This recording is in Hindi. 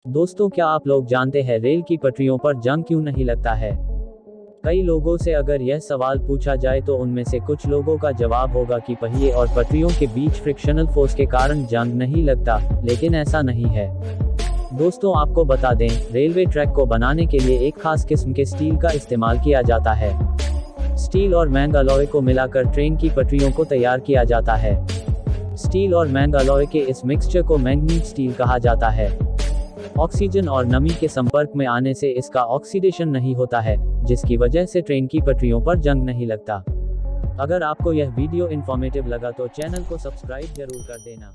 दोस्तों, क्या आप लोग जानते हैं रेल की पटरियों पर जंग क्यों नहीं लगता है? कई लोगों से अगर यह सवाल पूछा जाए तो उनमें से कुछ लोगों का जवाब होगा कि पहिए और पटरियों के बीच फ्रिक्शनल फोर्स के कारण जंग नहीं लगता, लेकिन ऐसा नहीं है। दोस्तों, आपको बता दें, रेलवे ट्रैक को बनाने के लिए एक खास किस्म के स्टील का इस्तेमाल किया जाता है। स्टील और मैंग अलॉय को मिलाकर ट्रेन की पटरियों को तैयार किया जाता है। स्टील और मैंग अलॉय के इस मिक्सचर को मैंगनीज स्टील कहा जाता है। ऑक्सीजन और नमी के संपर्क में आने से इसका ऑक्सीडेशन नहीं होता है, जिसकी वजह से ट्रेन की पटरियों पर जंग नहीं लगता। अगर आपको यह वीडियो इन्फॉर्मेटिव लगा तो चैनल को सब्सक्राइब जरूर कर देना।